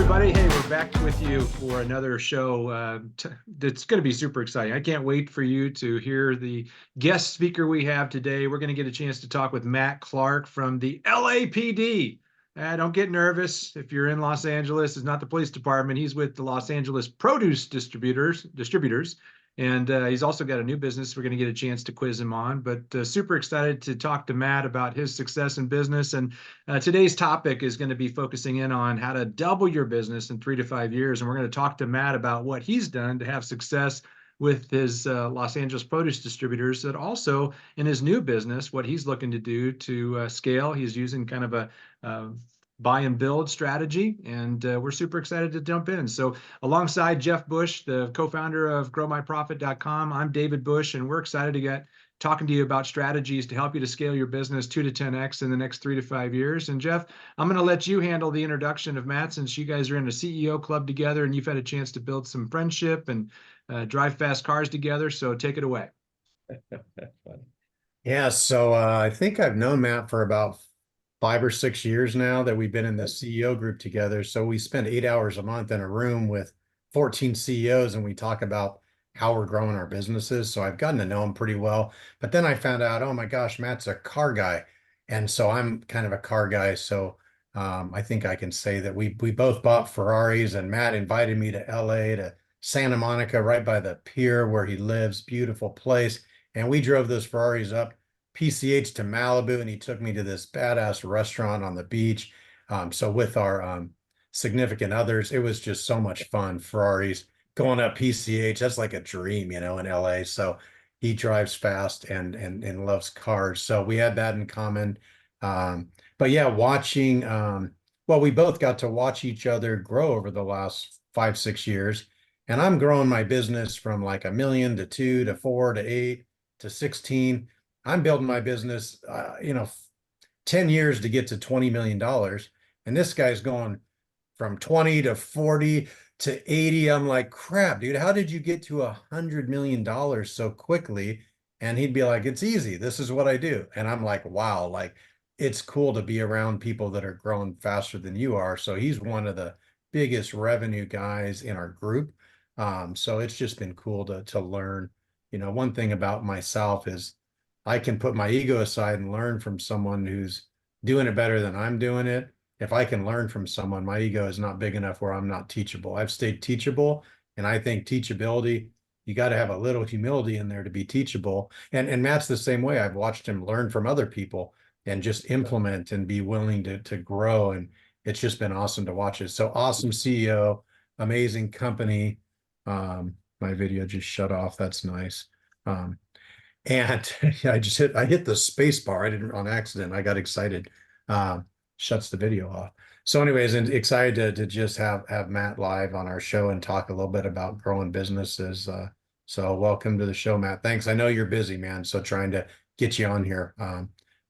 everybody. Hey, we're back with you for another show that's going to be super exciting. I can't wait for you to hear the guest speaker we have today. We're going to get a chance to talk with Matt Clark from the LAPD. Don't get nervous if you're in Los Angeles. It's not the police department. He's with the Los Angeles Produce Distributors. And he's also got a new business we're going to get a chance to quiz him on. But super excited to talk to Matt about his success in business. And today's topic is going to be focusing in on how to double your business in 3 to 5 years. And we're going to talk to Matt about what he's done to have success with his Los Angeles produce distributors, that also in his new business, what he's looking to do to scale. He's using kind of a buy and build strategy, and we're super excited to jump in. So alongside Jeff Bush, the co-founder of growmyprofit.com, I'm David Bush, and we're excited to get talking to you about strategies to help you to scale your business 2 to 10x in the next 3 to 5 years. And Jeff, I'm going to let you handle the introduction of Matt, since you guys are in a CEO club together and you've had a chance to build some friendship and drive fast cars together. So take it away. That's funny. Yeah, so I think I've known Matt for about 5 or 6 years now that we've been in the CEO group together. So we spend 8 hours a month in a room with 14 CEOs and we talk about how we're growing our businesses. So I've gotten to know him pretty well. But then I found out, oh my gosh, Matt's a car guy. And so I'm kind of a car guy. So I think I can say that we both bought Ferraris, and Matt invited me to LA, to Santa Monica, right by the pier where he lives. Beautiful place. And we drove those Ferraris up PCH to Malibu, and he took me to this badass restaurant on the beach. So with our significant others, it was just so much fun. Ferraris going up PCH, that's like a dream, in LA. So he drives fast and loves cars. So we had that in common. But yeah, watching, well, we both got to watch each other grow over the last 5, 6 years. And I'm growing my business from like 1 million to 2 to 4 to 8 to 16. I'm building my business, 10 years to get to $20 million. And this guy's going from 20 to 40 to 80. I'm like, crap, dude, how did you get to $100 million so quickly? And he'd be like, it's easy. This is what I do. And I'm like, wow, like it's cool to be around people that are growing faster than you are. So he's one of the biggest revenue guys in our group. So it's just been cool to learn. One thing about myself is I can put my ego aside and learn from someone who's doing it better than I'm doing it. If I can learn from someone, my ego is not big enough where I'm not teachable. I've stayed teachable, and I think teachability, you got to have a little humility in there to be teachable. And Matt's the same way. I've watched him learn from other people and just implement and be willing to grow. And it's just been awesome to watch it. So awesome CEO, amazing company. My video just shut off. That's nice. And I hit the space bar. I didn't on accident. I got excited. Shuts the video off. So anyways, and excited to just have Matt live on our show and talk a little bit about growing businesses. So welcome to the show, Matt. Thanks. I know you're busy, man. So trying to get you on here.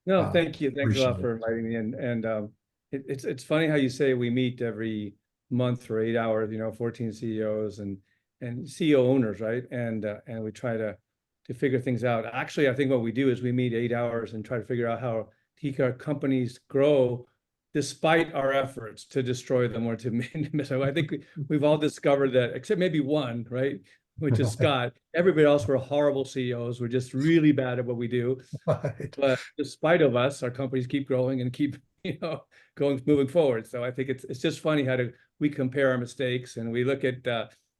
No, thank you. Thanks a lot appreciate for inviting me in. And it's funny how you say we meet every month for 8 hours, 14 CEOs and CEO owners, right? And we try to figure things out. Actually, I think what we do is we meet 8 hours and try to figure out how our companies grow despite our efforts to destroy them or to miss. So I think we've all discovered that, except maybe one, right? Which is Scott. Everybody else, we're horrible CEOs. We're just really bad at what we do. Right. But despite of us, our companies keep growing and keep, moving forward. So I think it's just funny how we compare our mistakes, and we look at,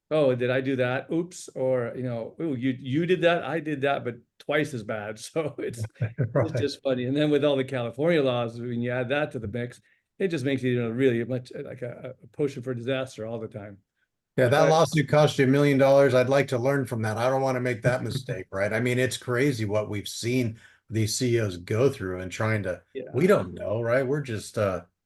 oh, did I do that? Oops. Or, oh, you did that. I did that, but twice as bad. So it's just funny. And then with all the California laws, when you add that to the mix, it just makes it really much like a potion for disaster all the time. Yeah, that lawsuit cost you $1 million. I'd like to learn from that. I don't want to make that mistake, right? I mean, it's crazy what we've seen these CEOs go through and trying to, we don't know, right? We're just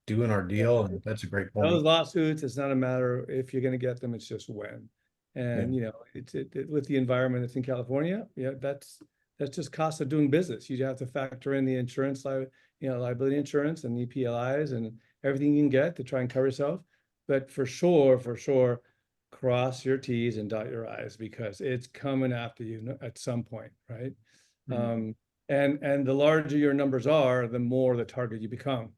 doing our deal, and that's a great point. Those lawsuits, it's not a matter if you're going to get them, it's just when. And it's with the environment that's in California, that's just cost of doing business. You have to factor in the insurance, liability insurance and EPLIs and everything you can get to try and cover yourself. But for sure, cross your T's and dot your I's, because it's coming after you at some point, right? Mm-hmm. And the larger your numbers are, the more the target you become.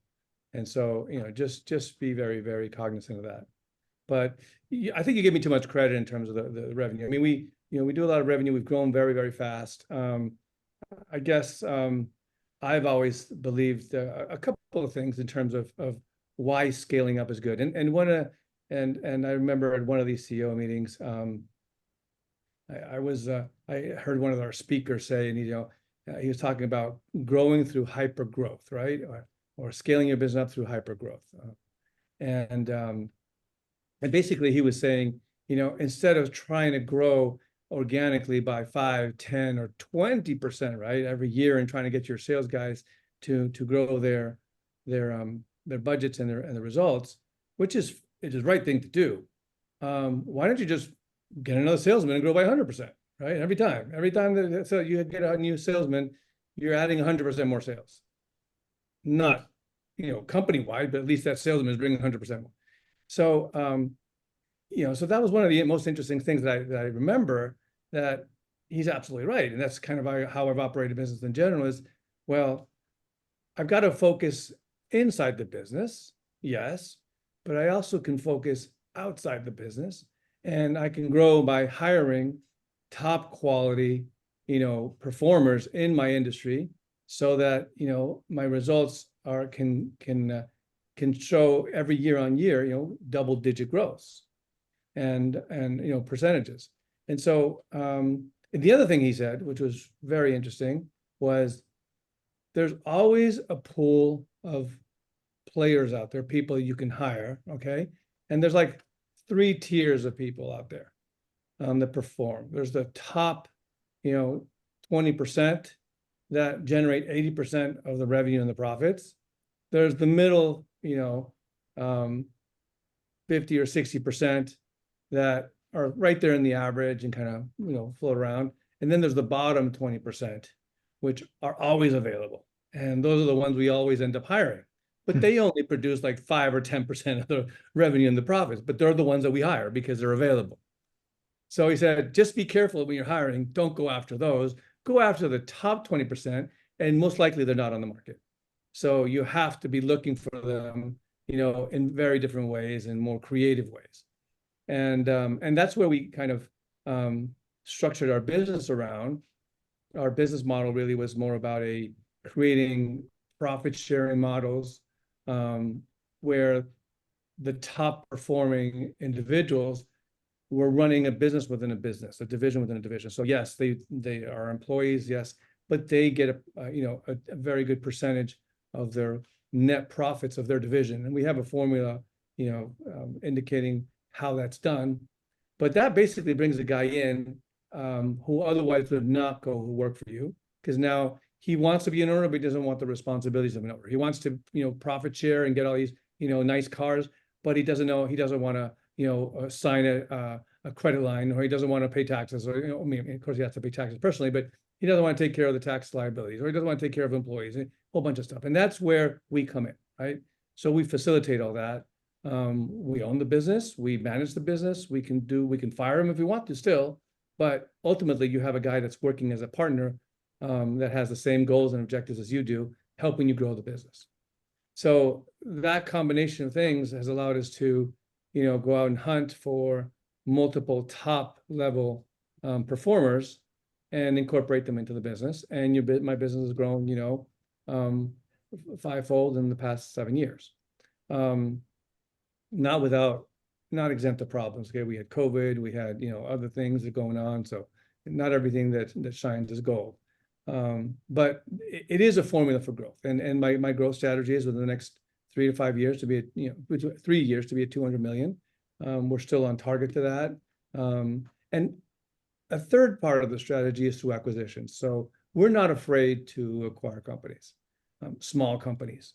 And so, just be very, very cognizant of that. but I think you give me too much credit in terms of the revenue. I mean, we do a lot of revenue. We've grown very, very fast. I guess I've always believed a couple of things in terms of why scaling up is good. And I remember at one of these CEO meetings, I heard one of our speakers say, and he was talking about growing through hyper growth, right? Or scaling your business up through hyper growth. And basically he was saying, instead of trying to grow organically by 5, 10, or 20%, right, every year, and trying to get your sales guys to grow their budgets and their results, which is the right thing to do. Why don't you just get another salesman and grow by 100%, right? Every time that you get a new salesman, you're adding 100% more sales. Not, company wide, but at least that salesman is bringing 100% more. So, so that was one of the most interesting things that I remember, that he's absolutely right. And that's kind of how I've operated business in general is, well, I've got to focus inside the business, yes, but I also can focus outside the business, and I can grow by hiring top quality, performers in my industry, so that, my results can show every year on year, double-digit growth and percentages. And so the other thing he said, which was very interesting, was there's always a pool of players out there, people you can hire, okay? And there's like 3 tiers of people out there that perform. There's the top, 20% that generate 80% of the revenue and the profits. There's the middle, 50 or 60% that are right there in the average and kind of, float around. And then there's the bottom 20%, which are always available. And those are the ones we always end up hiring. But they only produce like 5 or 10% of the revenue and the profits, but they're the ones that we hire because they're available. So he said, just be careful when you're hiring. Don't go after those. Go after the top 20%, and most likely they're not on the market. So you have to be looking for them, in very different ways and more creative ways. And that's where we kind of structured our business around. Our business model really was more about creating profit sharing models, where the top performing individuals were running a business within a business, a division within a division. So yes, they are employees, yes, but they get a very good percentage of their net profits of their division. And we have a formula, indicating how that's done. But that basically brings a guy in who otherwise would not go work for you, because now he wants to be an owner, but he doesn't want the responsibilities of an owner. He wants to, profit share and get all these, nice cars, but he doesn't want to, sign a credit line, or he doesn't want to pay taxes, or, I mean, of course he has to pay taxes personally, but he doesn't want to take care of the tax liabilities, or he doesn't want to take care of employees, a whole bunch of stuff. And that's where we come in, right? So we facilitate all that. We own the business, we manage the business, we can fire him if we want to still, but ultimately you have a guy that's working as a partner that has the same goals and objectives as you do, helping you grow the business. So that combination of things has allowed us to, go out and hunt for multiple top level performers and incorporate them into the business. And my business has grown, 5-fold in the past 7 years. Not exempt of problems. Okay, we had COVID, we had, other things that are going on. So not everything that shines is gold. But it is a formula for growth. And my growth strategy is within the next 3 to 5 years to be at, 3 years to be at 200 million. We're still on target to that. And a third part of the strategy is through acquisitions. So we're not afraid to acquire companies, small companies.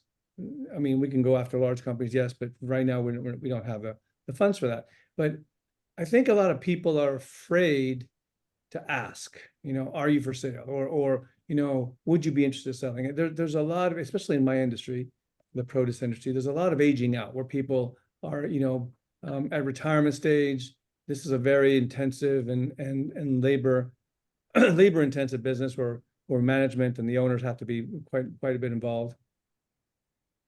I mean, we can go after large companies, yes, but right now we don't have the funds for that. But I think a lot of people are afraid to ask, are you for sale? Or would you be interested in selling it? There's a lot of, especially in my industry, the produce industry, there's a lot of aging out where people are, at retirement stage. This is a very intensive and labor intensive business where management and the owners have to be quite a bit involved.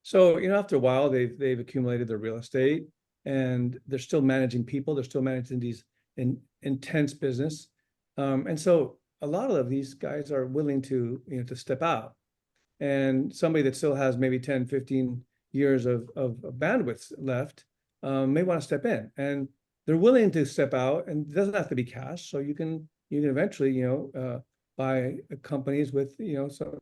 So, after a while, they've accumulated their real estate. and they're still managing people. They're still managing these intense business. And so a lot of these guys are willing to, to step out. And somebody that still has maybe 10, 15 years of bandwidth left may want to step in. And they're willing to step out, and it doesn't have to be cash. So you can eventually, buy companies with,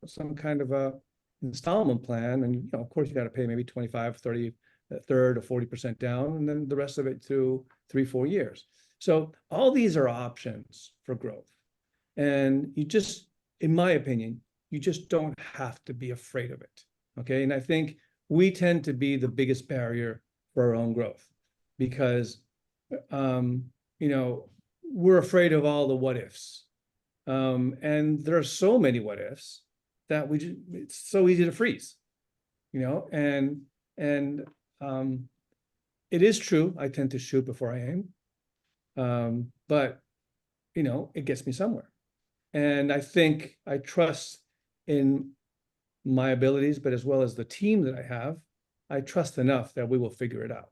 some kind of a installment plan. And, of course, you got to pay maybe 25, 30, a third or 40% down, and then the rest of it through 3-4 years. So all these are options for growth. And you just, in my opinion, you just don't have to be afraid of it. Okay. And I think we tend to be the biggest barrier for our own growth because, we're afraid of all the what ifs. And there are so many what ifs that it's so easy to freeze, and it is true. I tend to shoot before I aim. But, it gets me somewhere. And I think I trust in my abilities, but as well as the team that I have, I trust enough that we will figure it out,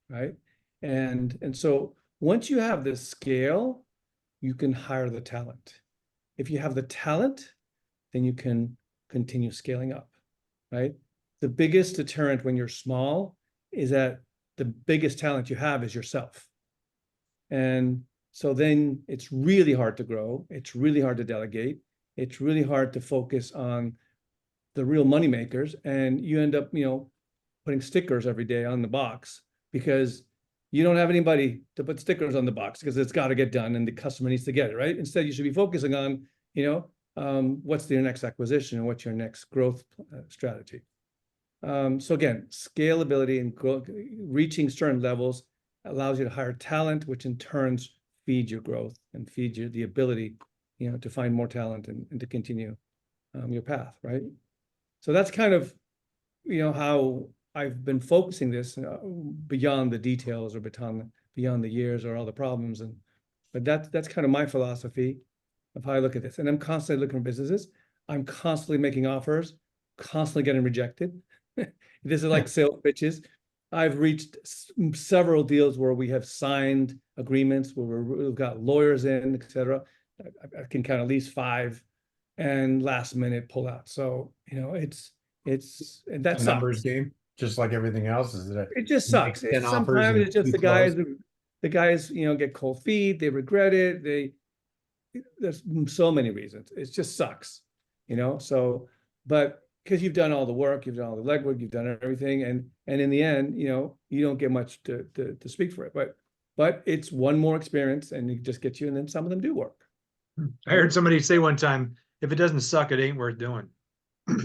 right? And so once you have this scale, you can hire the talent. If you have the talent, then you can continue scaling up, right? The biggest deterrent when you're small is that the biggest talent you have is yourself. And so then it's really hard to grow. It's really hard to delegate. It's really hard to focus on the real money makers. And you end up, putting stickers every day on the box because you don't have anybody to put stickers on the box because it's got to get done and the customer needs to get it, right? Instead, you should be focusing on, what's your next acquisition and what's your next growth strategy. So again, scalability and reaching certain levels allows you to hire talent, which in turns feeds your growth and feeds you the ability, to find more talent and to continue your path, right? So that's kind of, how I've been focusing this beyond the details or beyond the years or all the problems. But that's kind of my philosophy of how I look at this. And I'm constantly looking for businesses. I'm constantly making offers, constantly getting rejected. This is like sales pitches. I've reached several deals where we have signed agreements where we've got lawyers in, et cetera. I can count at least 5 and last minute pull out. So, and that A numbers sucks. game, just like everything else. Is it? It just You make sucks. 10 offers Sometimes and it's just 2 the guys, get cold feet. They regret it. There's so many reasons. It just sucks, so, but because you've done all the work, you've done all the legwork, you've done everything. And in the end, you don't get much to speak for it, but it's one more experience and it just gets you. And then some of them do work. I heard somebody say one time, if it doesn't suck, it ain't worth doing.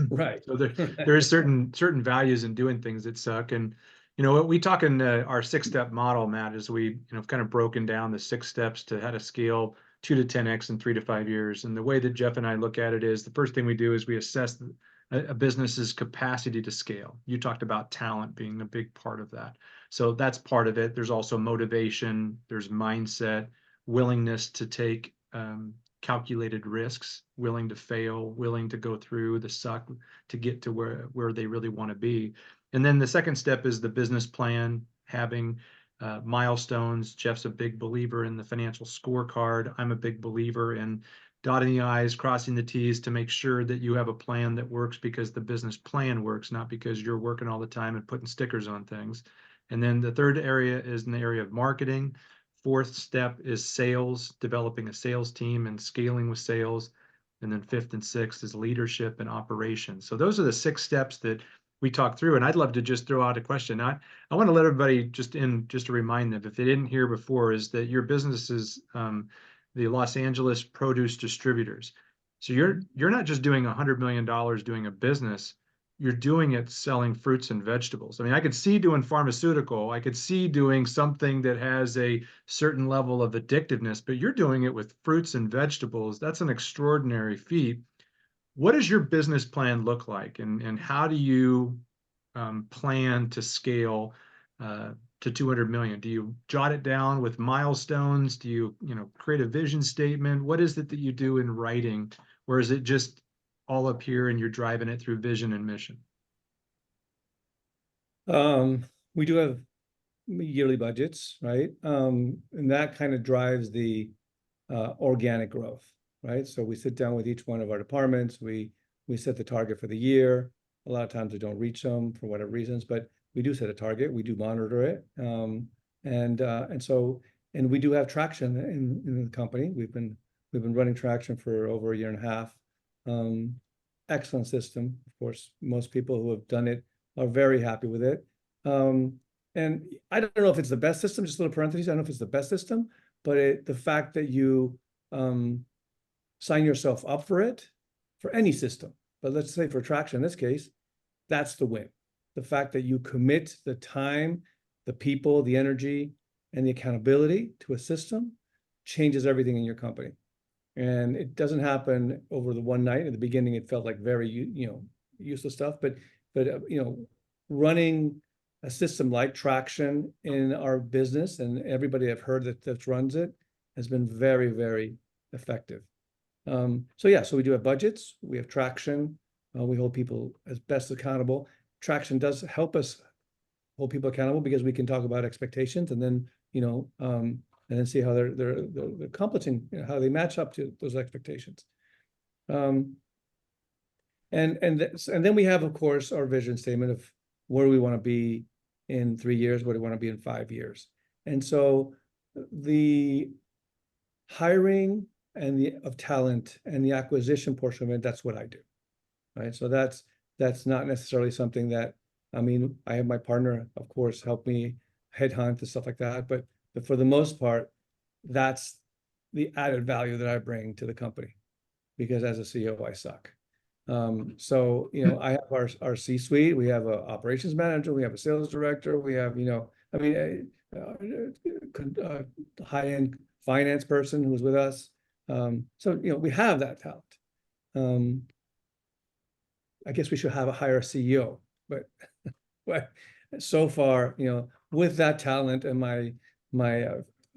Right. So there is certain values in doing things that suck. And, what we talk in our 6-step model, Matt, is we, kind of broken down the 6 steps to how to scale 2 to 10x in 3 to 5 years. And the way that Jeff and I look at it is the first thing we do is we assess a business's capacity to scale. You talked about talent being a big part of that. So that's part of it. There's also motivation, there's mindset, willingness to take calculated risks, willing to fail, willing to go through the suck to get to where they really want to be. And then the second step is the business plan, having milestones. Jeff's a big believer in the financial scorecard. I'm a big believer in dotting the I's, crossing the T's to make sure that you have a plan that works because the business plan works, not because you're working all the time and putting stickers on things. And then the third area is in the area of marketing. Fourth step is sales, developing a sales team and scaling with sales. And then 5th and 6th is leadership and operations. So those are the 6 steps that we talked through. And I'd love to just throw out a question. I want to let everybody just to remind them, if they didn't hear before, is that your business is the Los Angeles produce distributors. So you're not just doing $100 million doing a business, you're doing it selling fruits and vegetables. I mean, I could see doing pharmaceutical, I could see doing something that has a certain level of addictiveness, but you're doing it with fruits and vegetables. That's an extraordinary feat. What does your business plan look like, and how do you plan to scale to 200 million? Do you jot it down with milestones? Do you, create a vision statement? What is it that you do in writing, or is it just all up here and you're driving it through vision and mission? We do have yearly budgets, right? And that kind of drives the organic growth, right? So we sit down with each one of our departments, we set the target for the year. A lot of times we don't reach them for whatever reasons, but we do set a target, we do monitor it. And we do have traction in the company. We've been running traction for over a year and a half. Excellent system. Of course, most people who have done it are very happy with it. And I don't know if it's the best system, just a little parentheses, I don't know if it's the best system, but the fact that you sign yourself up for it, for any system, but let's say for traction in this case, that's the win. The fact that you commit the time, the people, the energy, and the accountability to a system changes everything in your company. And it doesn't happen over the one night. At the beginning, it felt like very, useless stuff, but running a system like traction in our business, and everybody I've heard that runs it has been very, very effective. So we do have budgets, we have traction, we hold people as best accountable. Traction does help us hold people accountable because we can talk about expectations and then, and then see how they're accomplishing, how they match up to those expectations. And then we have, of course, our vision statement of where we want to be in 3 years, where we want to be in 5 years. And so the hiring of talent and the acquisition portion of it, that's what I do, right? So that's not necessarily something that, I have my partner, of course, help me headhunt and stuff like that, but for the most part, that's the added value that I bring to the company, because as a CEO, I suck. So, I have our C-suite, we have an operations manager, we have a sales director, we have, high-end finance person who's with us. So, we have that talent. I guess we should hire a CEO, but so far, with that talent and my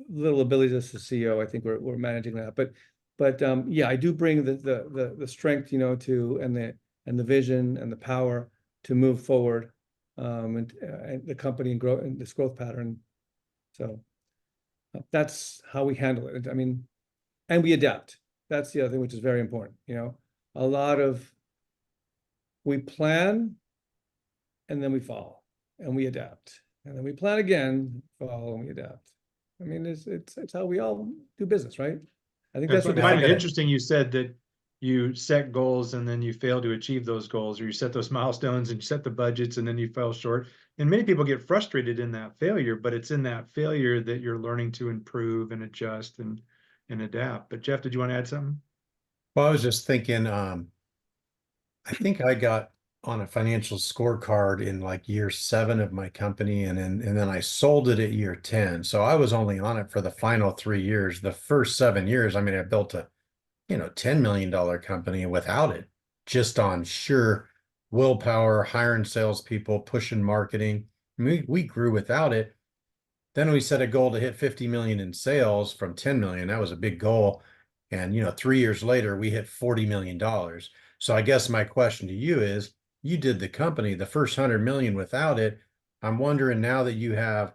little abilities as a CEO, I think we're managing that. But yeah, I do bring the strength, and the vision and the power to move forward, and the company and grow in this growth pattern. So that's how we handle it. And we adapt. That's the other thing, which is very important. We plan, and then we follow, and we adapt, and then we plan again, follow, and we adapt. It's how we all do business, right? I think that's what I find it interesting. You said that you set goals and then you fail to achieve those goals, or you set those milestones and you set the budgets and then you fell short. And many people get frustrated in that failure, but it's in that failure that you're learning to improve and adjust and adapt. But Jeff, did you want to add something? Well, I was just thinking, I think I got on a financial scorecard in like year 7 of my company, and then I sold it at year 10. So I was only on it for the final 3 years. The first 7 years, I built a $10 million company without it, just on sheer willpower, hiring salespeople, pushing marketing. We grew without it. Then we set a goal to hit 50 million in sales from 10 million. That was a big goal. And 3 years later, we hit $40 million. So I guess my question to you is, you did the company, the first 100 million without it. I'm wondering, now that you have,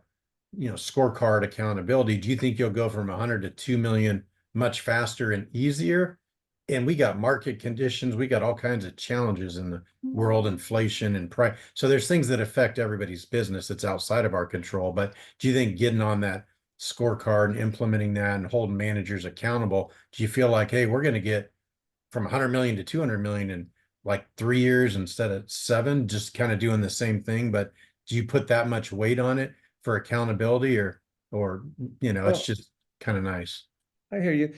scorecard accountability, do you think you'll go from 100 to 2 million much faster and easier? And we got market conditions, we got all kinds of challenges in the world, inflation and price. So there's things that affect everybody's business that's outside of our control. But do you think getting on that scorecard and implementing that and holding managers accountable, do you feel like, hey, we're going to get from 100 million to 200 million in like 3 years instead of 7, just kind of doing the same thing? But do you put that much weight on it for accountability, or it's just kind of nice? I hear you.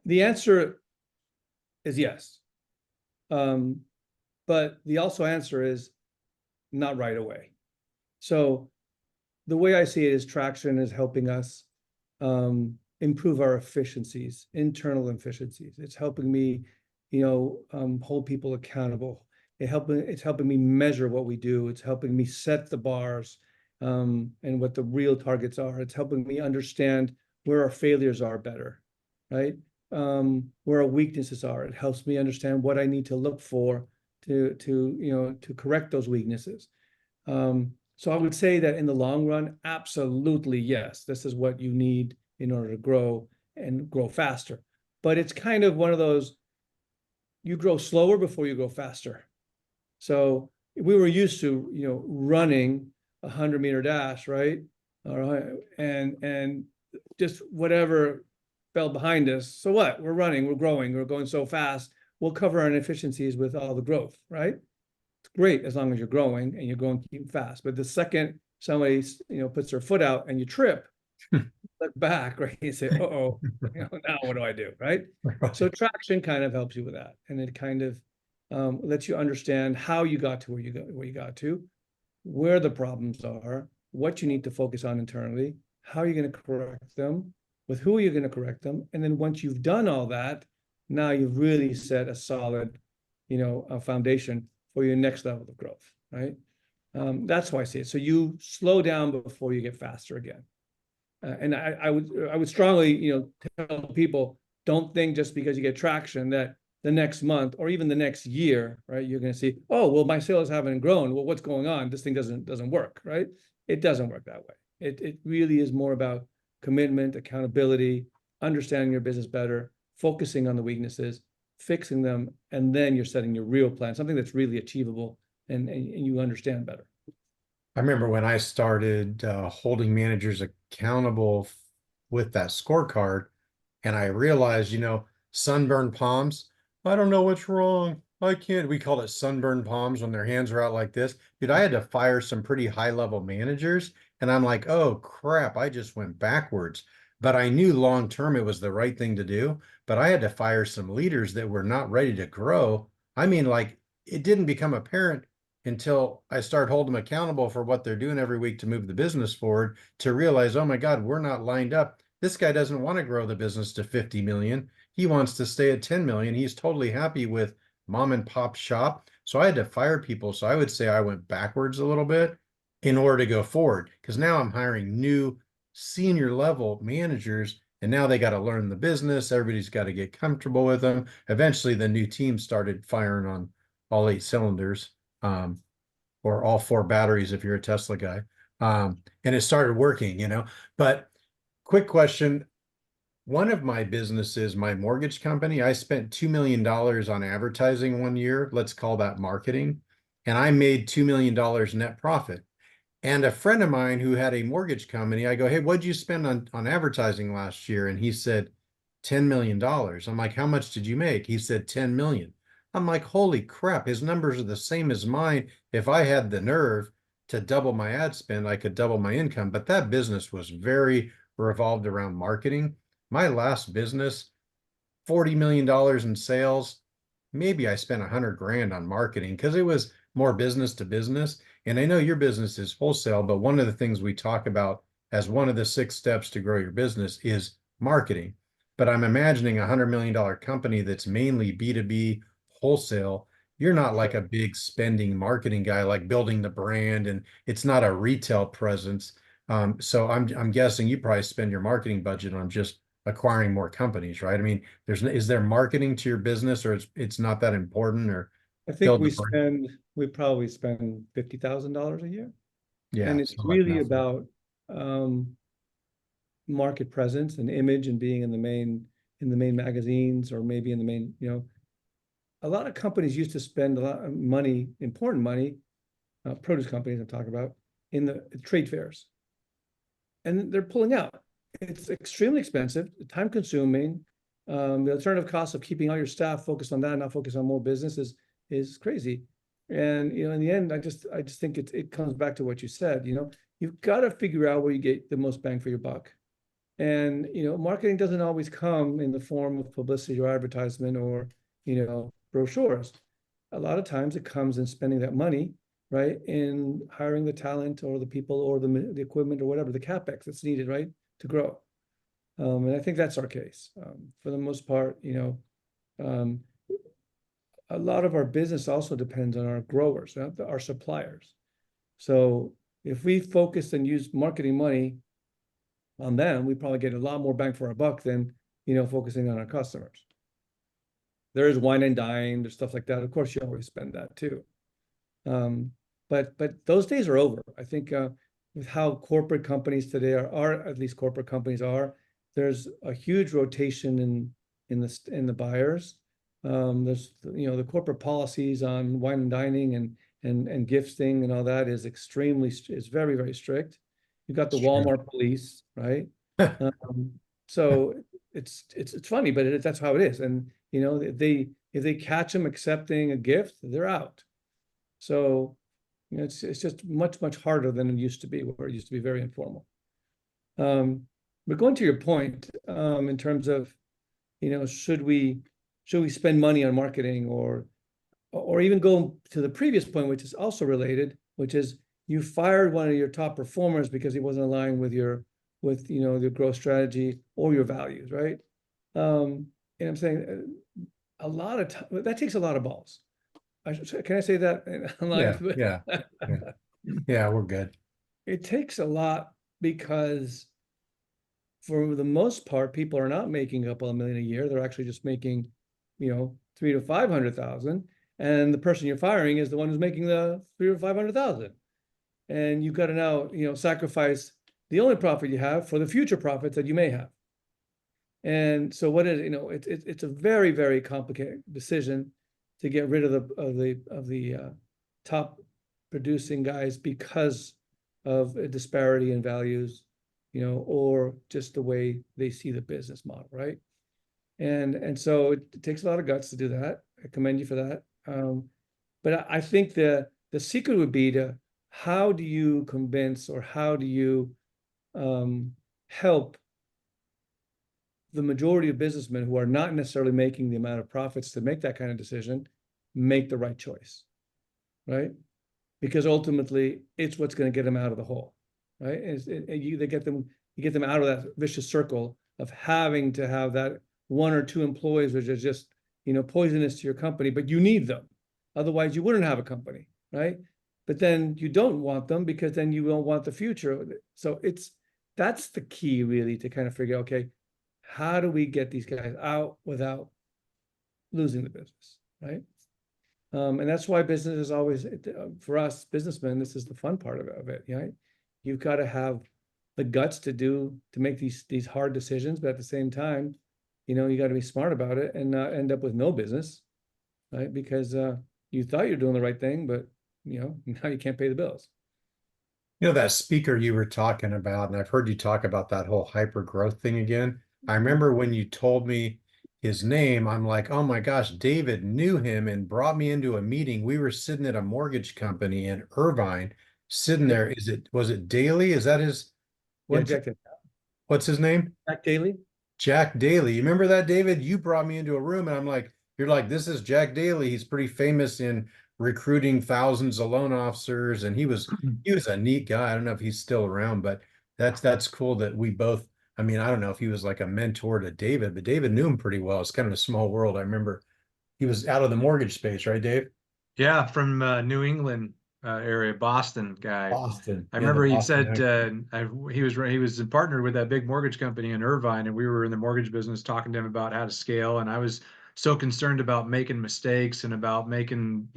The answer is yes. But the also answer is not right away. So the way I see it is, traction is helping us improve our efficiencies, internal efficiencies. It's helping me, hold people accountable. It's helping me measure what we do. It's helping me set the bars, and what the real targets are. It's helping me understand where our failures are better, right? Where our weaknesses are. It helps me understand what I need to look for to correct those weaknesses. So I would say that in the long run, absolutely, yes, this is what you need in order to grow and grow faster. But it's kind of one of those, you grow slower before you grow faster. So we were used to, running a 100-meter dash, right? All right. And just whatever fell behind us. So what? We're running, we're growing, we're going so fast. We'll cover our inefficiencies with all the growth, right? It's great as long as you're growing and you're going keep fast. But the second somebody, puts their foot out and you trip, look back, right? You say, oh, now what do I do, right? So traction kind of helps you with that, and it kind of lets you understand how you got to where you got to, where the problems are, what you need to focus on internally, how you're going to correct them, with who you're going to correct them, and then once you've done all that, now you've really set a solid, a foundation for your next level of growth, right? That's why I see it. So you slow down before you get faster again. And I would strongly, tell people, don't think just because you get traction that the next month or even the next year, right, you're going to see, oh, well, my sales haven't grown. Well, what's going on? This thing doesn't work, right? It doesn't work that way. It really is more about commitment, accountability, understanding your business better, focusing on the weaknesses, fixing them, and then you're setting your real plan, something that's really achievable and you understand better. I remember when I started holding managers accountable with that scorecard, and I realized, sunburned palms. I don't know what's wrong. I can't. We call it sunburned palms when their hands are out like this. Dude, I had to fire some pretty high-level managers, and I'm like, oh crap, I just went backwards. But I knew long term it was the right thing to do. But I had to fire some leaders that were not ready to grow. I mean, like, it didn't become apparent until I start holding them accountable for what they're doing every week to move the business forward, to realize, oh my God, we're not lined up. This guy doesn't want to grow the business to 50 million. He wants to stay at 10 million. He's totally happy with mom and pop shop. So I had to fire people. So I would say I went backwards a little bit in order to go forward, because now I'm hiring new senior level managers, and now they got to learn the business. Everybody's got to get comfortable with them. Eventually the new team started firing on all 8 cylinders. Or all 4 batteries if you're a Tesla guy. And it started working. But quick question. One of my businesses, my mortgage company, I spent $2 million on advertising one year. Let's call that marketing. And I made $2 million net profit. And a friend of mine who had a mortgage company, I go, hey, what'd you spend on advertising last year? And he said, $10 million. I'm like, how much did you make? He said, 10 million. I'm like, holy crap, his numbers are the same as mine. If I had the nerve to double my ad spend, I could double my income. But that business was very revolved around marketing. My last business, $40 million in sales. Maybe I spent 100 grand on marketing because it was more business to business. And I know your business is wholesale, but one of the things we talk about as one of the 6 steps to grow your business is marketing. But I'm imagining a $100 million company that's mainly B2B wholesale. You're not like a big spending marketing guy, like building the brand, and it's not a retail presence. So I'm guessing you probably spend your marketing budget on just acquiring more companies, right? I mean, is there marketing to your business, or it's not that important, or I think build the brand? we probably spend $50,000 a year. Yeah, And it's so like really nothing. about market presence and image and being in the main magazines, or maybe in the main, a lot of companies used to spend a lot of money, important money, produce companies I'm talking about, in the trade fairs. And they're pulling out. It's extremely expensive, time consuming. The alternative cost of keeping all your staff focused on that, not focused on more business is crazy. And in the end, I just think it comes back to what you said. You've got to figure out where you get the most bang for your buck. And marketing doesn't always come in the form of publicity or advertisement or brochures. A lot of times it comes in spending that money, right, in hiring the talent or the people or the equipment or whatever, the capex that's needed, right, to grow. And I think that's our case. For the most part, a lot of our business also depends on our growers, our suppliers. So if we focus and use marketing money on them, we probably get a lot more bang for our buck than focusing on our customers. There is wine and dine, there's stuff like that. Of course, you always spend that too. But but those days are over. I think with how corporate companies today are at least corporate companies are, there's a huge rotation in the buyers. There's the corporate policies on wine and dining and gifting and all that is very, very strict. You've got the Sure. Walmart police, right? So it's funny, but that's how it is. And if they catch them accepting a gift, they're out. So it's just much harder than it used to be, where it used to be very informal. But going to your point, in terms of should we spend money on marketing, or even go to the previous point, which is also related, which is you fired one of your top performers because he wasn't aligned with your growth strategy or your values, right? And I'm saying a lot of time that takes a lot of balls. Can I say that? Yeah, we're good. It takes a lot because for the most part, people are not making up $1 million a year. They're actually just making, 300 to 500,000. And the person you're firing is the one who's making the 300 to 500,000. And you've got to now, sacrifice the only profit you have for the future profits that you may have. And so what is, it's a very, very complicated decision to get rid of the top producing guys because of a disparity in values, or just the way they see the business model, right? And so it takes a lot of guts to do that. I commend you for that. But I think the secret would be how do you convince, or how do you help the majority of businessmen who are not necessarily making the amount of profits to make that kind of decision, make the right choice, right? Because ultimately, it's what's going to get them out of the hole, right? You get them out of that vicious circle of having to have that one or two employees, which is just poisonous to your company, but you need them, otherwise you wouldn't have a company, right? But then you don't want them because then you don't want the future. So that's the key, really, to kind of figure, okay, how do we get these guys out without losing the business, right? And that's why business is always, for us businessmen, this is the fun part of it, right? You've got to have the guts to make these hard decisions, but at the same time, you got to be smart about it and not end up with no business, right? Because you thought you're doing the right thing, but now you can't pay the bills. That speaker you were talking about, and I've heard you talk about that whole hyper growth thing again. I remember when you told me his name, I'm like, oh my gosh, David knew him and brought me into a meeting. We were sitting at a mortgage company in Irvine, sitting there. Was it Daly? Is that his? Yeah, What's his name? Jack Daly. Jack Daly. You remember that, David? You brought me into a room and I'm like, you're like, this is Jack Daly. He's pretty famous in recruiting thousands of loan officers. And he was a neat guy. I don't know if he's still around, but that's cool that we both, I mean, I don't know if he was like a mentor to David, but David knew him pretty well. It's kind of a small world. I remember he was out of the mortgage space, right, Dave? Yeah, from New England area, Boston guy. Boston. I Yeah, remember he Boston said he was partnered with that big mortgage company in Irvine, and we were in the mortgage business talking to him about how to scale. And I was so concerned about making mistakes and about making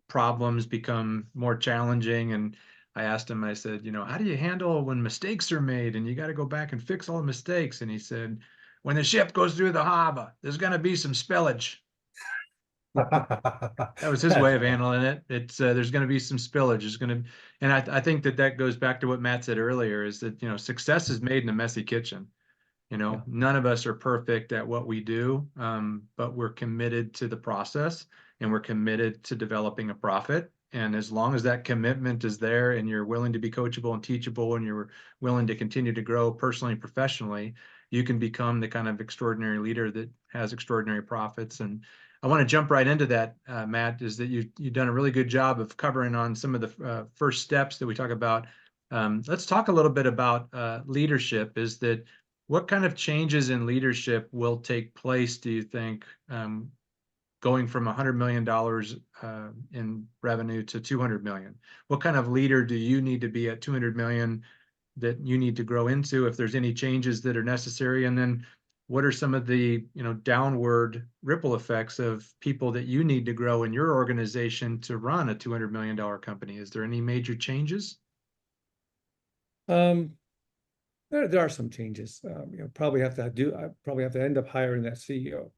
problems become more challenging. And I asked him, I said, how do you handle when mistakes are made and you got to go back and fix all the mistakes? And he said, when the ship goes through the harbor, there's going to be some spillage. That was his way of handling it. It's there's going to be some spillage. There's going to, and I think that goes back to what Matt said earlier, is that success is made in a messy kitchen. Yeah. None of us are perfect at what we do, but we're committed to the process and we're committed to developing a profit. And as long as that commitment is there and you're willing to be coachable and teachable and you're willing to continue to grow personally and professionally, you can become the kind of extraordinary leader that has extraordinary profits. And I want to jump right into that, Matt, is that you've done a really good job of covering on some of the first steps that we talk about. Let's talk a little bit about leadership. Is that what kind of changes in leadership will take place, do you think, going from $100 million in revenue to 200 million? What kind of leader do you need to be at 200 million that you need to grow into, if there's any changes that are necessary? And then what are some of the, downward ripple effects of people that you need to grow in your organization to run a $200 million company? Is there any major changes? There are some changes. I probably have to end up hiring that CEO,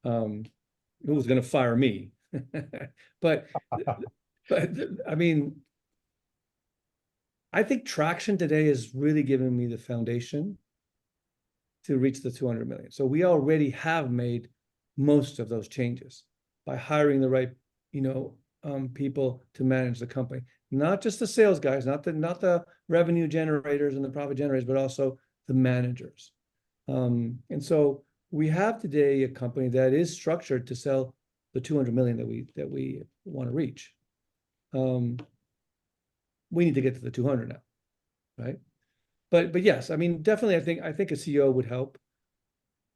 who's going to fire me. But I mean, I think traction today is really giving me the foundation to reach the 200 million. So we already have made most of those changes by hiring the right, people to manage the company, not just the sales guys, not the revenue generators and the profit generators, but also the managers. And so we have today a company that is structured to sell the 200 million that we want to reach. We need to get to the 200 now, right? But yes, I mean, definitely, I think a CEO would help.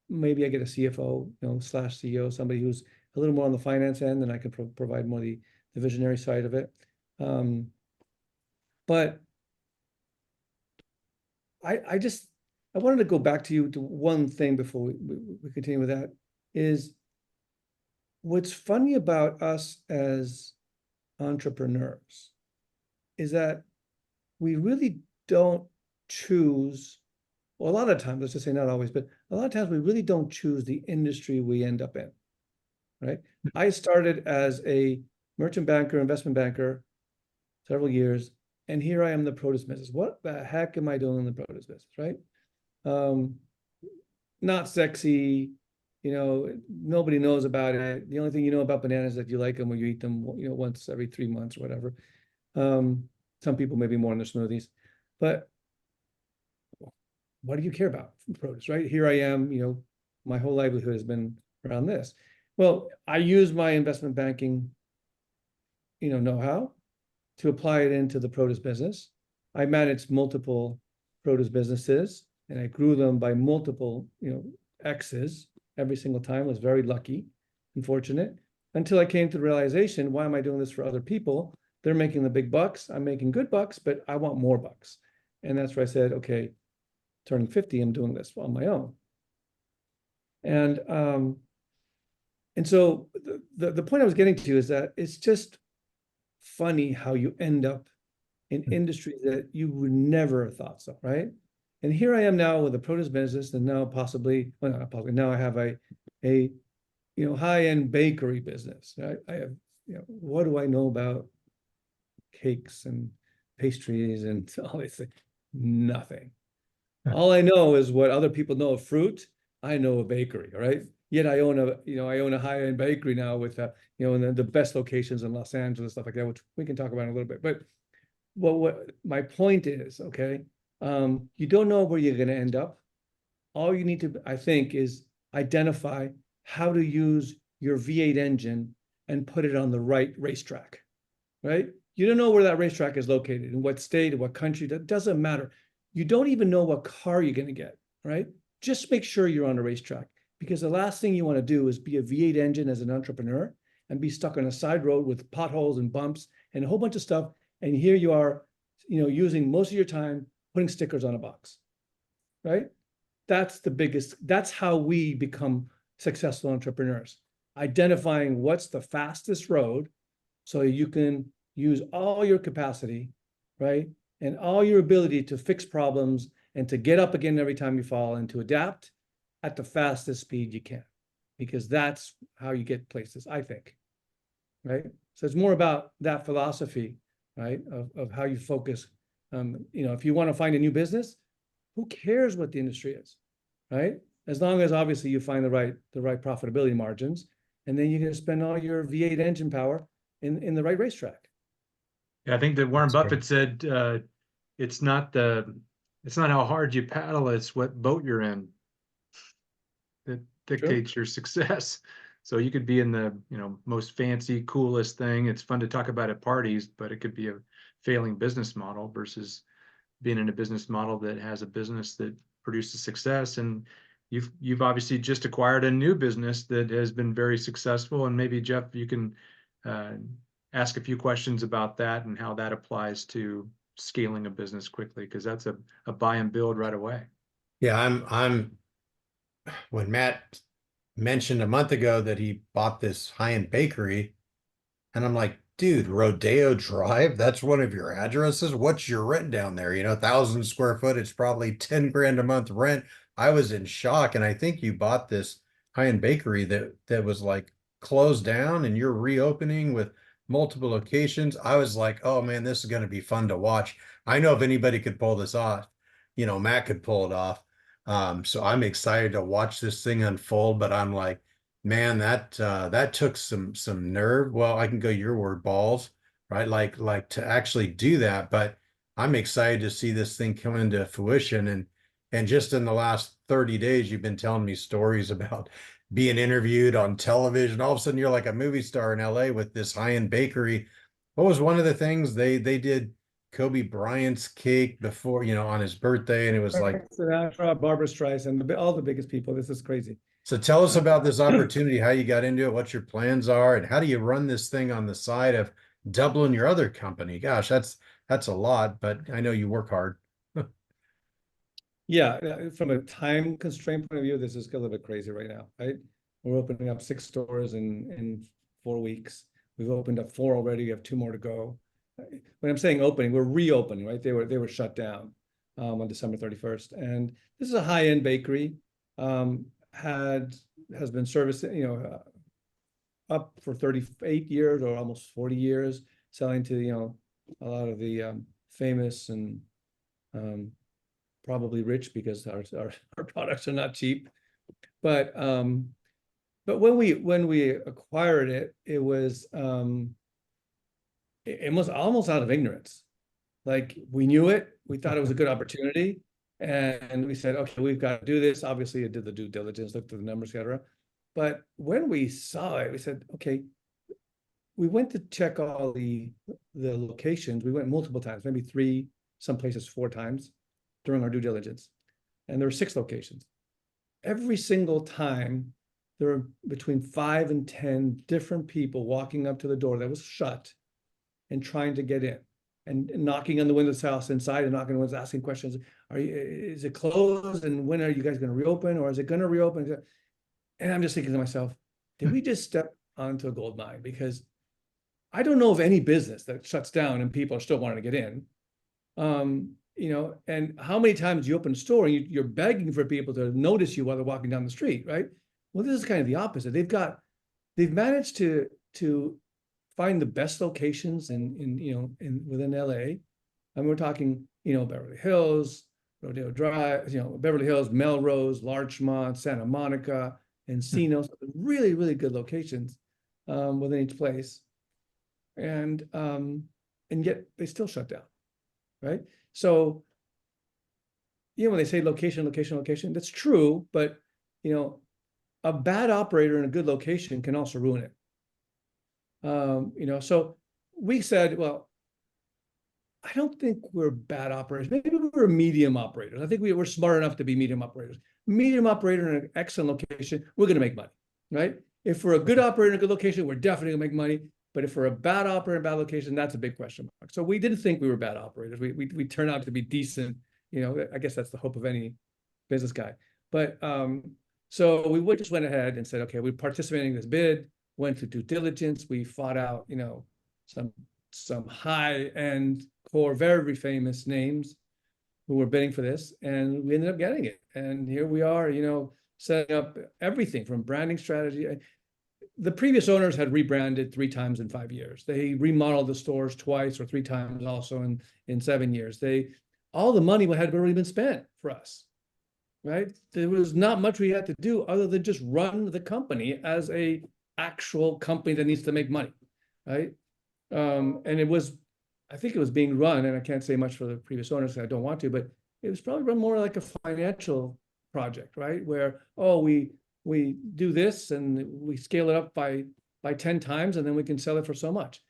Maybe I get a CFO, slash CEO, somebody who's a little more on the finance end, and I can provide more the visionary side of it. But I wanted to go back to one thing before we continue with that, is what's funny about us as entrepreneurs is that we really don't choose, well, a lot of times, let's just say not always, but a lot of times we really don't choose the industry we end up in, right? I started as a merchant banker, investment banker, several years, and here I am in the produce business. What the heck am I doing in the produce business, right? Not sexy, nobody knows about it. The only thing you know about bananas is that you like them or you eat them, once every 3 months or whatever. Some people maybe more in their smoothies, but what do you care about from produce, right? Here I am, my whole livelihood has been around this. Well, I use my investment banking, know-how to apply it into the produce business. I managed multiple produce businesses and I grew them by multiple, X's every single time. I was very lucky and fortunate until I came to the realization, why am I doing this for other people? They're making the big bucks. I'm making good bucks, but I want more bucks. And that's where I said, okay, turning 50, I'm doing this on my own. And so the point I was getting to is that it's just funny how you end up in industries that you would never have thought so, right? And here I am now with a produce business, and now possibly, well, not possibly, now I have a high-end bakery business. Right? I have, what do I know about cakes and pastries and all these things? Nothing. All I know is what other people know of fruit. I know a bakery, right? Yet I own a high-end bakery now with in the best locations in Los Angeles, stuff like that, which we can talk about in a little bit. But what my point is, okay, you don't know where you're going to end up. All you need to, I think, is identify how to use your V8 engine and put it on the right racetrack, right? You don't know where that racetrack is located, in what state, in what country, that doesn't matter. You don't even know what car you're going to get, right? Just make sure you're on a racetrack, because the last thing you want to do is be a V8 engine as an entrepreneur and be stuck on a side road with potholes and bumps and a whole bunch of stuff. And here you are, using most of your time putting stickers on a box, right? That's how we become successful entrepreneurs, identifying what's the fastest road so you can use all your capacity, right? And all your ability to fix problems and to get up again every time you fall and to adapt at the fastest speed you can, because that's how you get places, I think, right? So it's more about that philosophy, right, of how you focus. If you want to find a new business, who cares what the industry is, right? As long as obviously you find the right profitability margins, and then you're going to spend all your V8 engine power in the right racetrack. Yeah, I think that Warren That's Buffett said, it's not how hard you paddle, it's what boat you're in that dictates your success. So you could be in the, most fancy, coolest thing. It's fun to talk about at parties, but it could be a failing business model versus being in a business model that has a business that produces success. And you've obviously just acquired a new business that has been very successful. And maybe Jeff, you can ask a few questions about that and how that applies to scaling a business quickly, because that's a buy and build right away. Yeah, I'm when Matt mentioned a month ago that he bought this high-end bakery, and I'm like, dude, Rodeo Drive, that's one of your addresses? What's your rent down there? 1,000 square foot, it's probably 10 grand a month rent. I was in shock. And I think you bought this high-end bakery that was like closed down and you're reopening with multiple locations. I was like, oh man, this is going to be fun to watch. I know if anybody could pull this off, Matt could pull it off. So I'm excited to watch this thing unfold, but I'm like, man, that took some nerve. Well, I can go your word, balls, right? Like to actually do that. But I'm excited to see this thing come into fruition. And just in the last 30 days, you've been telling me stories about being interviewed on television. All of a sudden, you're like a movie star in LA with this high-end bakery. What was one of the things they did? Kobe Bryant's cake before, on his birthday, and it was like, Sinatra, Barbara Streisand, all the biggest people. This is crazy. so tell us about this opportunity, how you got into it, what your plans are, and how do you run this thing on the side of doubling your other company? Gosh, that's a lot, but I know you work hard. Yeah, from a time constraint point of view, this is a little bit crazy right now, right? We're opening up 6 stores in 4 weeks. We've opened up 4 already. We have 2 more to go. When I'm saying opening, we're reopening, right? They were shut down on December 31st. And this is a high-end bakery. Has been servicing, up for 38 years or almost 40 years, selling to, a lot of the famous and probably rich, because our products are not cheap. But when we acquired it, it was almost out of ignorance. Like, we knew it, we thought it was a good opportunity, and we said, okay, we've got to do this. Obviously, I did the due diligence, looked at the numbers, etc. But when we saw it, we said, okay, we went to check all the locations. We went multiple times, maybe 3, some places 4 times during our due diligence. And there were 6 locations. Every single time, there were between 5 and 10 different people walking up to the door that was shut and trying to get in, and knocking on the windows of the house inside, and knocking on the windows, asking questions. Is it closed? And when are you guys going to reopen? Or is it going to reopen? And I'm just thinking to myself, did we just step onto a gold mine? Because I don't know of any business that shuts down and people are still wanting to get in. And how many times you open a store and you're begging for people to notice you while they're walking down the street, right? Well, this is kind of the opposite. They've managed to find the best locations within LA. And we're talking, Beverly Hills, Rodeo Drive, Beverly Hills, Melrose, Larchmont, Santa Monica, Encino, really, really good locations within each place. And yet they still shut down, right? So, when they say location, that's true, but a bad operator in a good location can also ruin it. So we said, well, I don't think we're bad operators. Maybe we're medium operators. I think we're smart enough to be medium operators. Medium operator in an excellent location, we're going to make money, right? If we're a good operator in a good location, we're definitely going to make money. But if we're a bad operator in a bad location, that's a big question mark. So we didn't think we were bad operators. We turned out to be decent. I guess that's the hope of any business guy. But so we just went ahead and said, okay, we're participating in this bid, went to due diligence. We fought out, some high-end core, very famous names who were bidding for this, and we ended up getting it. And here we are, setting up everything from branding strategy. The previous owners had rebranded 3 times in 5 years. They remodeled the stores twice or 3 times also in 7 years. All the money had already been spent for us, right? There was not much we had to do other than just run the company as a actual company that needs to make money, right? And I think it was being run, and I can't say much for the previous owners, I don't want to, but it was probably run more like a financial project, right? Where, we do this and we scale it up by 10 times, and then we can sell it for so much.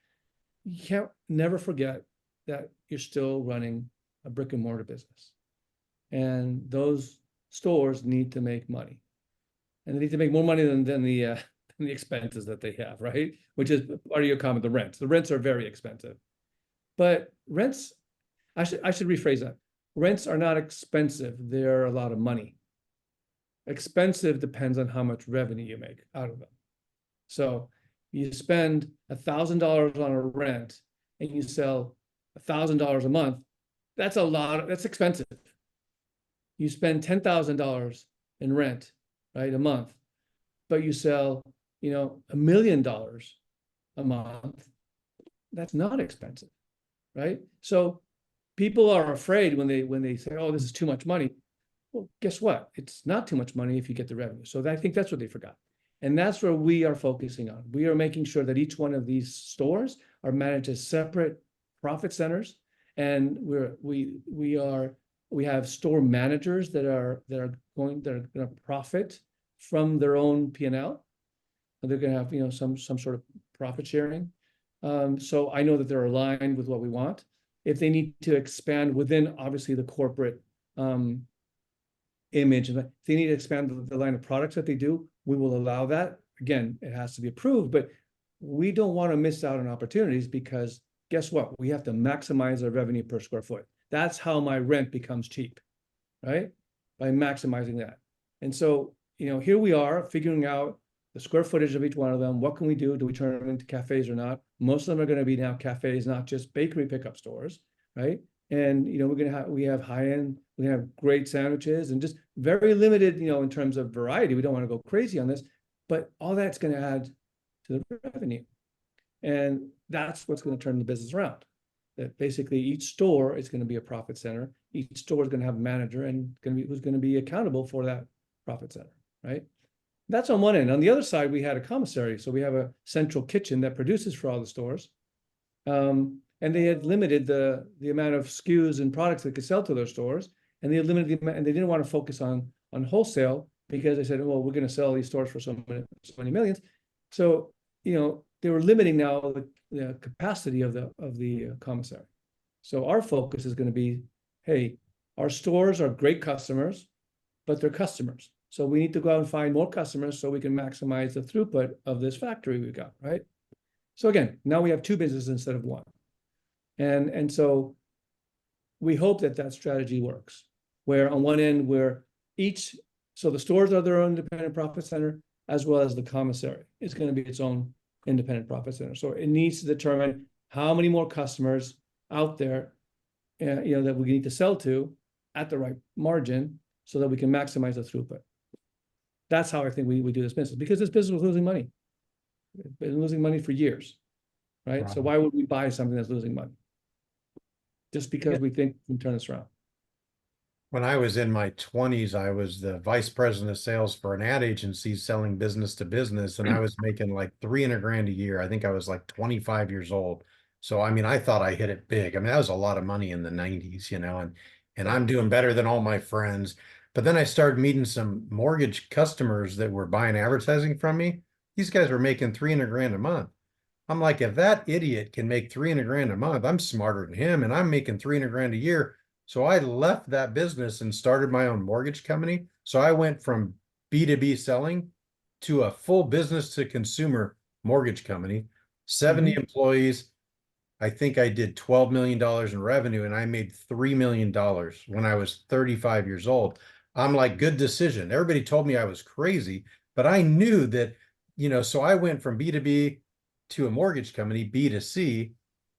You can't never forget that you're still running a brick and mortar business. And those stores need to make money. And they need to make more money than the expenses that they have, right? Which is part of your comment, the rents. The rents are very expensive. But rents, I should rephrase that. Rents are not expensive. They're a lot of money. Expensive depends on how much revenue you make out of them. So you spend $1,000 on a rent and you sell $1,000 a month. That's a lot. That's expensive. You spend $10,000 in rent, right, a month, but you sell, $1 million a month. That's not expensive, right? So people are afraid when they say, "Oh, this is too much money." Well, guess what? It's not too much money if you get the revenue. So I think that's what they forgot. And that's where we are focusing on. We are making sure that each one of these stores are managed as separate profit centers. And we have store managers that are going to profit from their own P&L. They're going to have, some sort of profit sharing. So I know that they're aligned with what we want. If they need to expand within, obviously, the corporate image, and if they need to expand the line of products that they do, we will allow that. Again, it has to be approved, but we don't want to miss out on opportunities, because guess what? We have to maximize our revenue per square foot. That's how my rent becomes cheap, right? By maximizing that. And so, here we are figuring out the square footage of each one of them. What can we do? Do we turn them into cafes or not? Most of them are going to be now cafes, not just bakery pickup stores, right? And we have high-end, we have great sandwiches, and just very limited, in terms of variety. We don't want to go crazy on this, but all that's going to add to the revenue. And that's what's going to turn the business around. That basically each store is going to be a profit center. Each store is going to have a manager and who's going to be accountable for that profit center, right? That's on one end. On the other side, we had a commissary. So we have a central kitchen that produces for all the stores. And they had limited the amount of SKUs and products they could sell to their stores. And they had limited the amount, and they didn't want to focus on wholesale, because they said, well, we're going to sell these stores for so many millions. So, they were limiting now the capacity of the commissary. So our focus is going to be, hey, our stores are great customers, but they're customers. So we need to go out and find more customers so we can maximize the throughput of this factory we've got, right? So again, now we have two businesses instead of one. And so we hope that strategy works, where on one end, so the stores are their own independent profit center, as well as the commissary is going to be its own independent profit center. So it needs to determine how many more customers out there, that we need to sell to at the right margin, so that we can maximize the throughput. That's how I think we do this business, because this business was losing money. It's been losing money for years, right? So why would we buy something that's losing money? Just because we think we can turn this around. When I was in my 20s, I was the vice president of sales for an ad agency selling business to business, and I was making like $300,000 a year. I think I was like 25 years old. So, I mean, I thought I hit it big. I mean, that was a lot of money in the 90s, and I'm doing better than all my friends. But then I started meeting some mortgage customers that were buying advertising from me. These guys were making $300,000 a month. I'm like, if that idiot can make $300,000 a month, I'm smarter than him, and I'm making $300,000 a year. So I left that business and started my own mortgage company. So I went from B2B selling to a full business to consumer mortgage company, 70 employees. I think I did $12 million in revenue, and I made $3 million when I was 35 years old. I'm like, good decision. Everybody told me I was crazy, but I knew that, so I went from B2B to a mortgage company, B2C.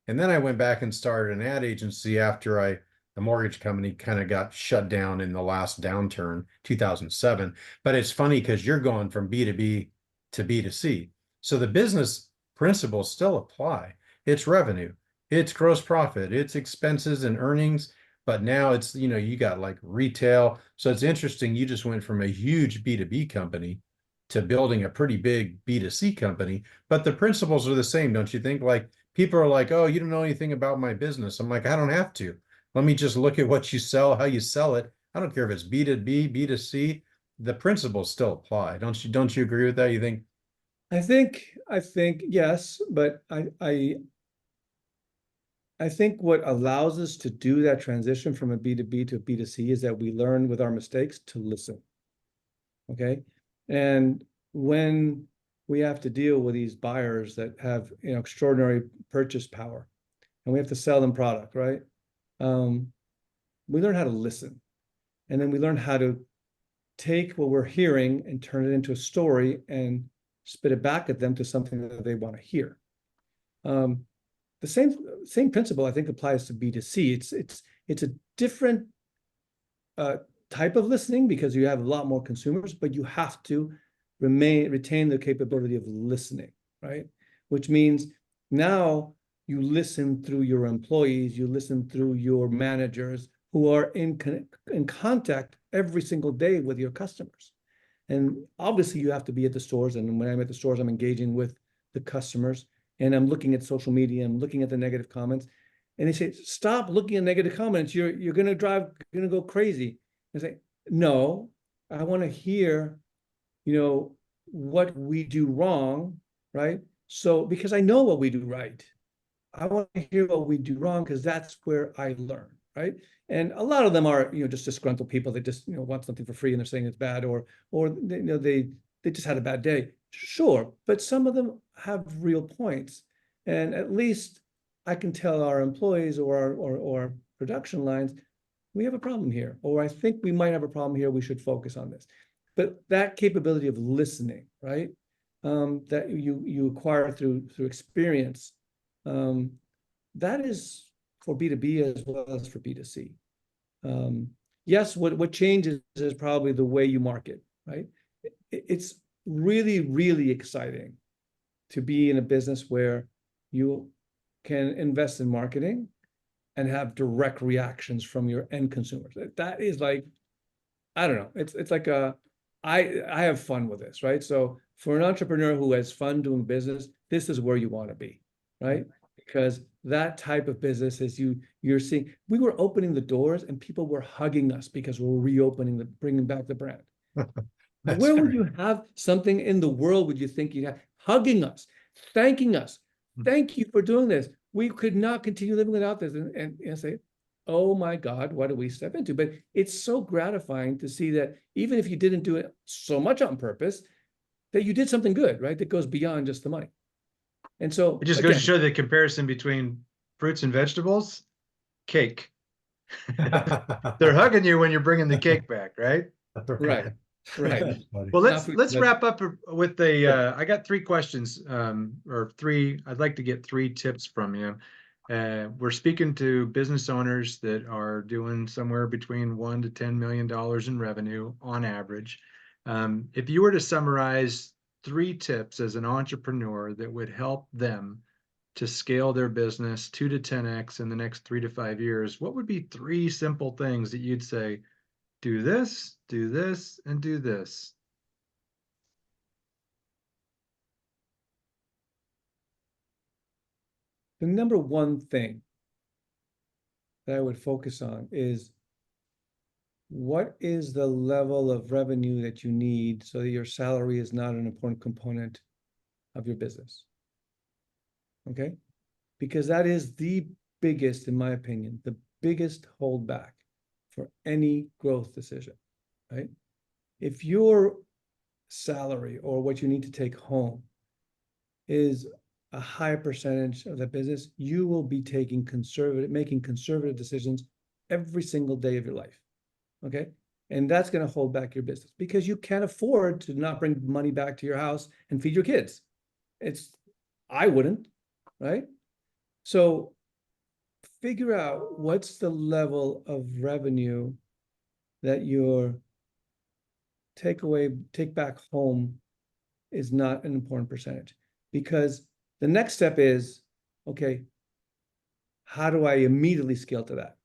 And then I went back and started an ad agency after the mortgage company kind of got shut down in the last downturn, 2007. But it's funny because you're going from B2B to B2C. So the business principles still apply. It's revenue, it's gross profit, it's expenses and earnings. But now it's, you got like retail. So it's interesting. You just went from a huge B2B company to building a pretty big B2C company. But the principles are the same, don't you think? Like, people are like, oh, you don't know anything about my business. I'm like, I don't have to. Let me just look at what you sell, how you sell it. I don't care if it's B2B, B2C. The principles still apply. Don't you agree with that? You think? I think yes, but I think what allows us to do that transition from a B2B to a B2C is that we learn with our mistakes to listen. Okay. And when we have to deal with these buyers that have, extraordinary purchase power, and we have to sell them product, right? We learn how to listen, and then we learn how to take what we're hearing and turn it into a story and spit it back at them to something that they want to hear. The same principle I think applies to B2C. It's a different type of listening because you have a lot more consumers, but you have to retain the capability of listening, right? Which means now you listen through your employees, you listen through your managers who are in contact every single day with your customers. And obviously you have to be at the stores. And when I'm at the stores, I'm engaging with the customers and I'm looking at social media, I'm looking at the negative comments. And they say, stop looking at negative comments. You're going to go crazy. I say, no, I want to hear, what we do wrong, right? So, because I know what we do right, I want to hear what we do wrong because that's where I learn, right? And a lot of them are, just disgruntled people that just, want something for free and they're saying it's bad, or they just had a bad day. Sure, but some of them have real points, and at least I can tell our employees or production lines, we have a problem here, or I think we might have a problem here. We should focus on this. But that capability of listening, right, that you acquire through experience, that is for B2B as well as for B2C. Yes, what changes is probably the way you market, right? It's really, really exciting to be in a business where you can invest in marketing and have direct reactions from your end consumers. That is like, I don't know. It's like I have fun with this, right? So for an entrepreneur who has fun doing business, this is where you want to be, right? Because that type of business is you're seeing, we were opening the doors and people were hugging us because we're reopening bringing back the brand. Where would you have something in the world would you think you'd have hugging us, thanking us? Thank you for doing this. We could not continue living without this. And say, oh my God, what do we step into? But it's so gratifying to see that even if you didn't do it so much on purpose, that you did something good, right? That goes beyond just the money. And so it just goes to show the comparison between fruits and vegetables, cake. They're hugging you when you're bringing the cake back, right? Right. Well, let's wrap up with I got 3 questions, or 3. I'd like to get 3 tips from you. We're speaking to business owners that are doing somewhere between $1 to $10 million in revenue on average. If you were to summarize 3 tips as an entrepreneur that would help them to scale their business 2 to 10x in the next 3 to 5 years, what would be 3 simple things that you'd say, do this, and do this? The number one thing that I would focus on is what is the level of revenue that you need so that your salary is not an important component of your business. Okay? Because that is the biggest, in my opinion, the biggest holdback for any growth decision, right? If your salary or what you need to take home is a high percentage of the business, you will be making conservative decisions every single day of your life. Okay. And that's going to hold back your business because you can't afford to not bring money back to your house and feed your kids. I wouldn't, right? So figure out what's the level of revenue that your take back home is not an important percentage, because the next step is, okay, how do I immediately scale to that?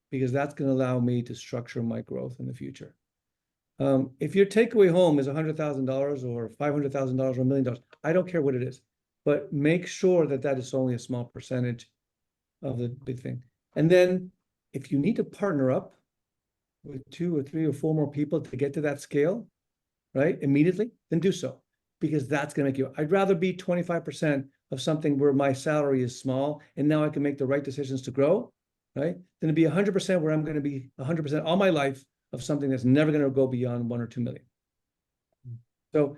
Because that's going to allow me to structure my growth in the future. If your takeaway home is $100,000 or $500,000 or $1 million, I don't care what it is, but make sure that that is only a small percentage of the big thing. And then if you need to partner up with 2 or 3 or 4 more people to get to that scale, right, immediately, then do so, because that's going to make you. I'd rather be 25% of something where my salary is small and now I can make the right decisions to grow, right, than to be 100% where I'm going to be 100% all my life of something that's never going to go beyond 1 or 2 million. So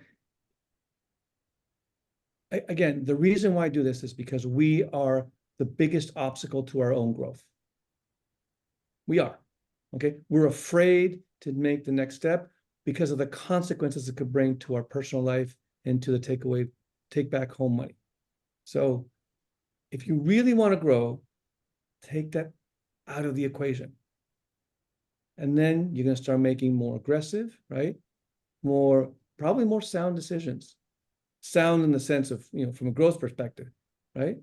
again, the reason why I do this is because we are the biggest obstacle to our own growth. We are, okay? We're afraid to make the next step. because of the consequences it could bring to our personal life and to the take back home money. So if you really want to grow, take that out of the equation. And then you're going to start making more aggressive, right? Probably more sound decisions. Sound in the sense of, from a growth perspective, right?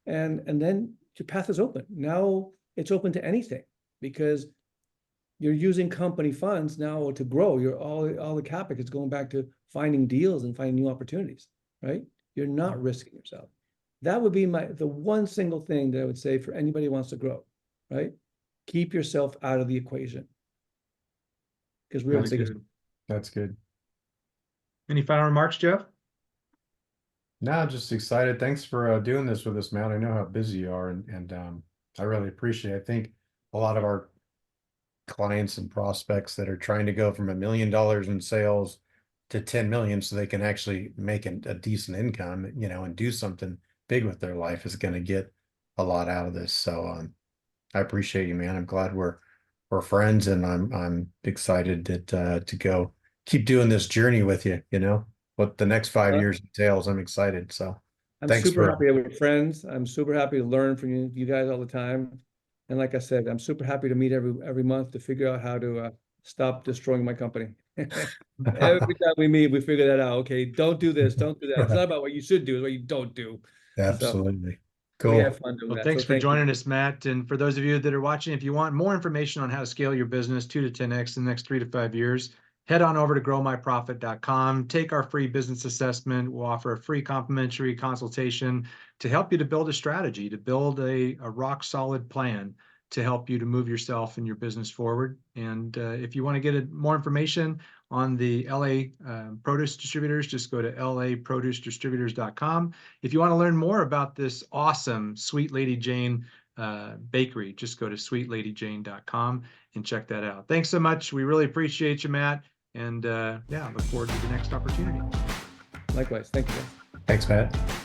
And then your path is open. Now it's open to anything because you're using company funds now to grow. All the capital is going back to finding deals and finding new opportunities, right? You're not risking yourself. That would be the one single thing that I would say for anybody who wants to grow, right? Keep yourself out of the equation. Because Really good. That's good. Any final remarks, Jeff? No, just excited. Thanks for doing this with us, Matt. I know how busy you are, and I really appreciate it. I think a lot of our clients and prospects that are trying to go from $1 million in sales to 10 million so they can actually make a decent income, and do something big with their life is going to get a lot out of this. So I appreciate you, man. I'm glad we're friends, and I'm excited that to go keep doing this journey with you, what the next 5 years entails. I'm excited. So I'm thanks super for happy we're friends. I'm super happy to learn from you guys all the time. And like I said, I'm super happy to meet every month to figure out how to stop destroying my company. Every time we meet, we figure that out. Okay, don't do this, don't do that. It's not about what you should do, it's what you don't do. Absolutely. So Cool. we have fun doing Well, that. thanks So for thank you. joining us, Matt. And for those of you that are watching, if you want more information on how to scale your business 2 to 10x in the next 3 to 5 years, head on over to growmyprofit.com. Take our free business assessment. We'll offer a free complimentary consultation to help you to build a strategy, to build a rock solid plan to help you to move yourself and your business forward. And if you want to get more information on the LA produce distributors, just go to laproducedistributors.com. If you want to learn more about this awesome Sweet Lady Jane bakery, just go to sweetladyjane.com and check that out. Thanks so much. We really appreciate you, Matt. And yeah, look forward to the next opportunity. Likewise. Thank you, guys. Thanks, Matt.